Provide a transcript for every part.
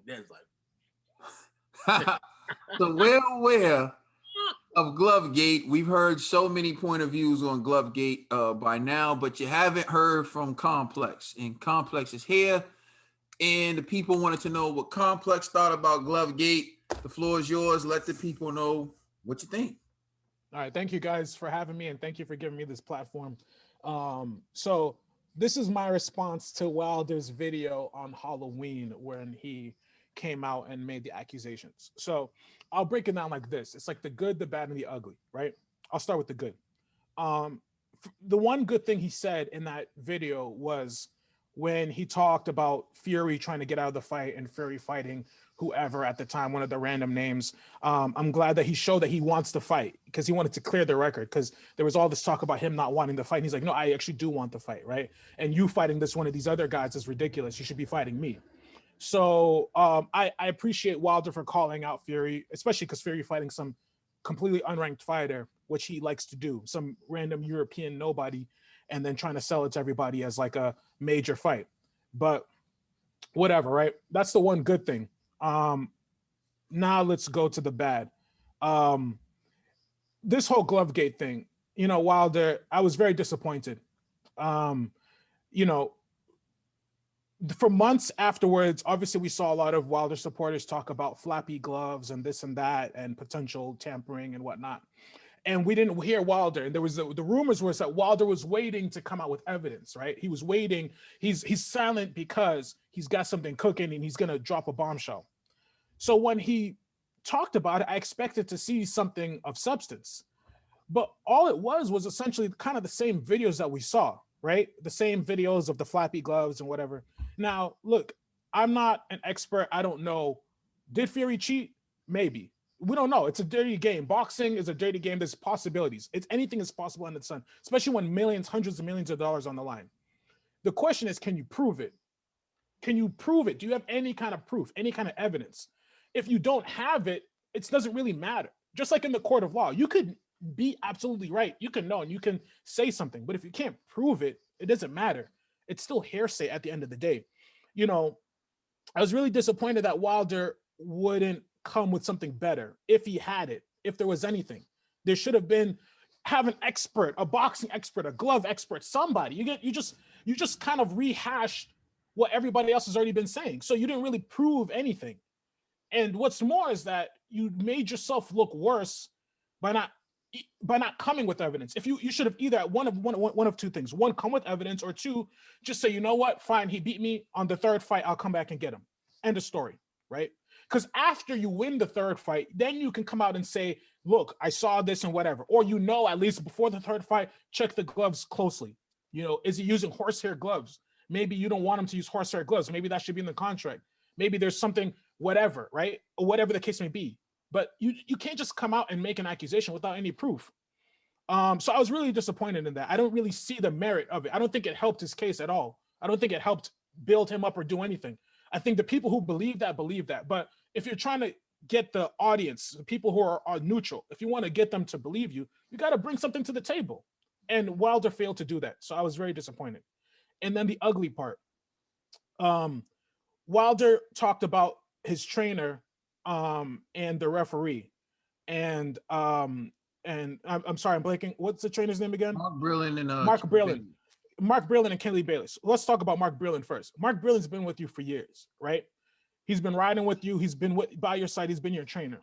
That's like So we're aware of Glovegate. We've heard so many point of views on Glovegate by now, but you haven't heard from Complex. And Complex is here. And the people wanted to know what Complex thought about Glovegate. The floor is yours. Let the people know what you think. All right, thank you guys for having me, and thank you for giving me this platform. So this is my response to Wilder's video on Halloween when he came out and made the accusations. So I'll break it down like this. It's like the good, the bad, and the ugly, right? I'll start with the good. The one good thing he said in that video was when he talked about Fury trying to get out of the fight and Fury fighting whoever at the time, one of the random names. I'm glad that he showed that he wants to fight because he wanted to clear the record, because there was all this talk about him not wanting to fight. And he's like, no, I actually do want to fight, right? And you fighting this one of these other guys is ridiculous. You should be fighting me. So I appreciate Wilder for calling out Fury, especially because Fury fighting some completely unranked fighter, which he likes to do, some random European nobody, and then trying to sell it to everybody as like a major fight. But whatever, right? That's the one good thing. Now let's go to the bad. This whole Glovegate thing, you know, Wilder, I was very disappointed. You know, for months afterwards, obviously we saw a lot of Wilder supporters talk about flappy gloves and this and that and potential tampering and whatnot. And we didn't hear Wilder. And there was the rumors was that Wilder was waiting to come out with evidence, right? He was waiting. He's silent because he's got something cooking and he's going to drop a bombshell. So when he talked about it, I expected to see something of substance. But all it was essentially kind of the same videos that we saw, right? The same videos of the flappy gloves and whatever. Now, look, I'm not an expert. I don't know. Did Fury cheat? Maybe. We don't know. It's a dirty game. Boxing is a dirty game. There's possibilities. Anything is possible under the sun, especially when millions, hundreds of millions of dollars on the line. The question is, can you prove it? Can you prove it? Do you have any kind of proof, any kind of evidence? If you don't have it, it doesn't really matter. Just like in the court of law, you could be absolutely right. You can know and you can say something, but if you can't prove it, it doesn't matter. It's still hearsay at the end of the day. You know, I was really disappointed that Wilder wouldn't come with something better. If he had it, if there was anything, there should have been, have an expert, a boxing expert, a glove expert, somebody. You just kind of rehashed what everybody else has already been saying. So you didn't really prove anything. And what's more is that you made yourself look worse by not coming with evidence. If you should have either one of two things: one, come with evidence, or two, just say, you know what, fine, he beat me on the third fight, I'll come back and get him. End of story, right? Because after you win the third fight, then you can come out and say, look, I saw this and whatever. Or, you know, at least before the third fight, check the gloves closely. You know, is he using horsehair gloves? Maybe you don't want him to use horsehair gloves. Maybe that should be in the contract. Maybe there's something, whatever, right? Or whatever the case may be. But you can't just come out and make an accusation without any proof. So I was really disappointed in that. I don't really see the merit of it. I don't think it helped his case at all. I don't think it helped build him up or do anything. I think the people who believe that. But if you're trying to get the audience, the people who are neutral, if you want to get them to believe you, you got to bring something to the table. And Wilder failed to do that. So I was very disappointed. And then the ugly part. Wilder talked about his trainer and the referee. And I'm sorry, I'm blanking. What's the trainer's name again? Mark Brillin and Mark Brillin. Mark Brillin and Kelly Bayless. Let's talk about Mark Brillin first. Mark Brillin's been with you for years, right? He's been riding with you. He's been by your side. He's been your trainer.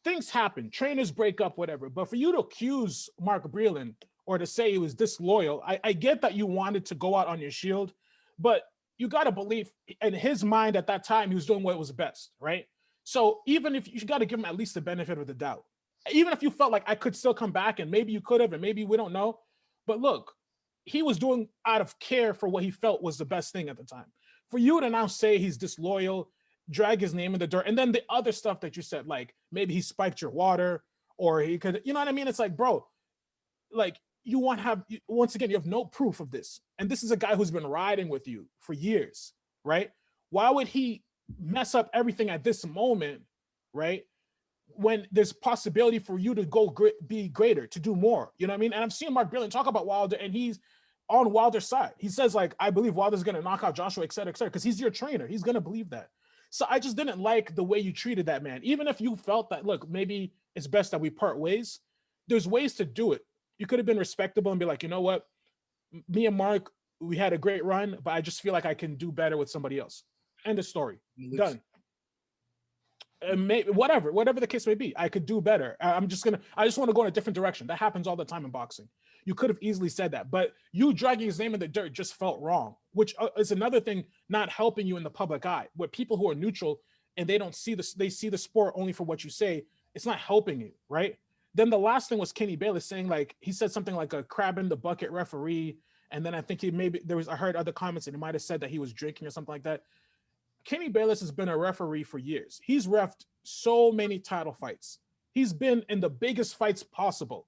Things happen. Trainers break up, whatever. But for you to accuse Mark Brillin or to say he was disloyal, I get that you wanted to go out on your shield, but you got to believe in his mind at that time, he was doing what was best, right? So even if you got to give him at least the benefit of the doubt, even if you felt like I could still come back and maybe you could have, and maybe we don't know, but look, he was doing out of care for what he felt was the best thing at the time. For you to now say he's disloyal, drag his name in the dirt, and then the other stuff that you said, like maybe he spiked your water or he could, you know what I mean? It's like, bro, like once again, you have no proof of this. And this is a guy who's been riding with you for years, right? Why would he mess up everything at this moment, right? When there's possibility for you to be greater, to do more, you know what I mean? And I've seen Mark Brillin talk about Wilder, and he's on Wilder's side. He says, like, I believe Wilder's going to knock out Joshua, et cetera, because he's your trainer. He's going to believe that. So I just didn't like the way you treated that man. Even if you felt that, look, maybe it's best that we part ways, there's ways to do it. You could have been respectable and be like, you know what? Me and Mark, we had a great run, but I just feel like I can do better with somebody else. End of story. Done. Whatever the case may be, I could do better. I just want to go in a different direction. That happens all the time in boxing. You could have easily said that, but you dragging his name in the dirt just felt wrong, which is another thing not helping you in the public eye. Where people who are neutral and they don't see this, they see the sport only for what you say. It's not helping you, right? Then the last thing was Kenny Bayless saying, like, he said something like a crab in the bucket referee, and then I think I heard other comments and he might have said that he was drinking or something like that. Kenny Bayless has been a referee for years. He's reffed so many title fights. He's been in the biggest fights possible.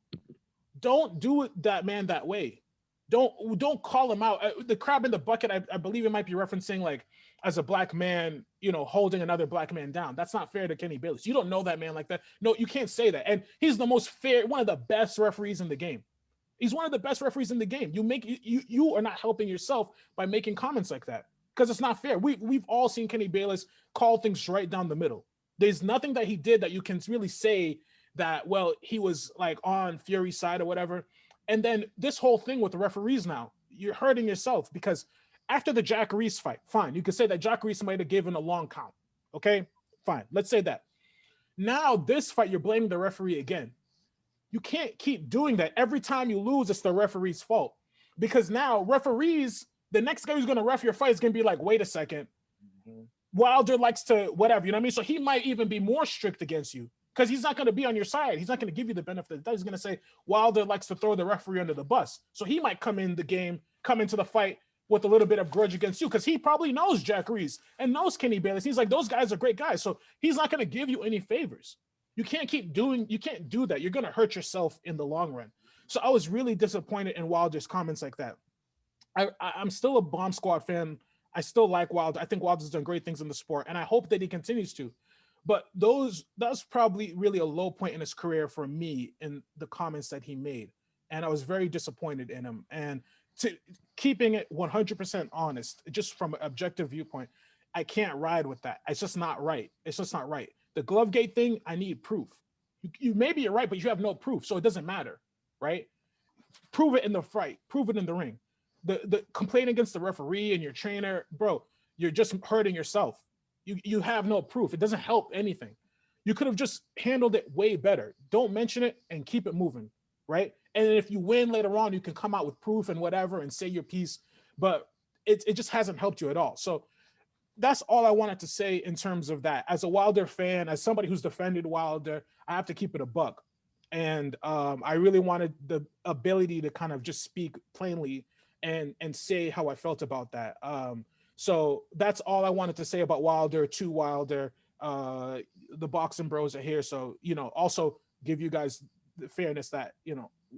Don't do it that man that way. Don't call him out. The crab in the bucket, I believe it might be referencing like as a black man, holding another black man down. That's not fair to Kenny Bayless. You don't know that man like that. No, you can't say that. And he's the most fair, one of the best referees in the game. He's one of the best referees in the game. You are not helping yourself by making comments like that. Because it's not fair. We've all seen Kenny Bayless call things right down the middle. There's nothing that he did that you can really say that, well, he was like on Fury's side or whatever. And then this whole thing with the referees now, you're hurting yourself because after the Jack Reese fight, fine, you could say that Jack Reese might have given a long count. Okay, fine, let's say that. Now this fight, you're blaming the referee again. You can't keep doing that. Every time you lose, it's the referee's fault. Because now referees, the next guy who's going to ref your fight is going to be like, wait a second. Mm-hmm. Wilder likes to whatever, you know what I mean? So he might even be more strict against you because he's not going to be on your side. He's not going to give you the benefit of the doubt. He's going to say Wilder likes to throw the referee under the bus. So he might come into the fight with a little bit of grudge against you because he probably knows Jack Reese and knows Kenny Bayless. He's like, those guys are great guys. So he's not going to give you any favors. You can't do that. You're going to hurt yourself in the long run. So I was really disappointed in Wilder's comments like that. I'm still a Bomb Squad fan. I still like Wilder. I think Wilder's done great things in the sport, and I hope that he continues to. But that's probably really a low point in his career for me in the comments that he made, and I was very disappointed in him. And to keeping it 100% honest, just from an objective viewpoint, I can't ride with that. It's just not right. It's just not right. The Glovegate thing, I need proof. You maybe you're right, but you have no proof, so it doesn't matter, right? Prove it in the fight. Prove it in the ring. The complaint against the referee and your trainer, bro, you're just hurting yourself. You have no proof. It doesn't help anything. You could have just handled it way better. Don't mention it and keep it moving, right? And if you win later on, you can come out with proof and whatever and say your piece, but it just hasn't helped you at all. So that's all I wanted to say in terms of that. As a Wilder fan, as somebody who's defended Wilder, I have to keep it a buck. And I really wanted the ability to kind of just speak plainly and say how I felt about that. So that's all I wanted to say about Wilder, to Wilder. The Boxing Bros are here. So, also give you guys the fairness that,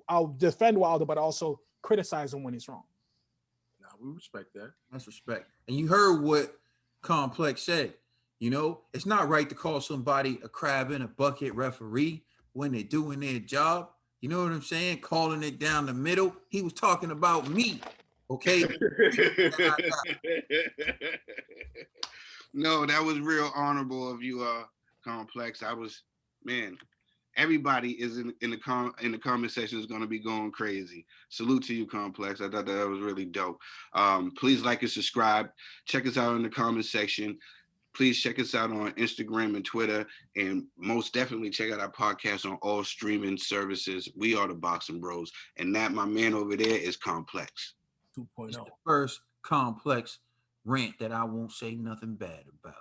I'll defend Wilder, but also criticize him when he's wrong. No, we respect that. That's respect. And you heard what Complex said. It's not right to call somebody a crab in a bucket referee when they're doing their job. You know what I'm saying? Calling it down the middle. He was talking about me. Okay. No, that was real honorable of you, Complex. Everybody is in the comment section is going to be going crazy. Salute to you, Complex. I thought that was really dope. Please like and subscribe. Check us out in the comment section. Please check us out on Instagram and Twitter, and most definitely check out our podcast on all streaming services. We are the Boxing Bros, and that, my man over there, is Complex 2.0. It's the first Complex rant that I won't say nothing bad about.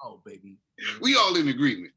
Oh, baby. We all in agreement.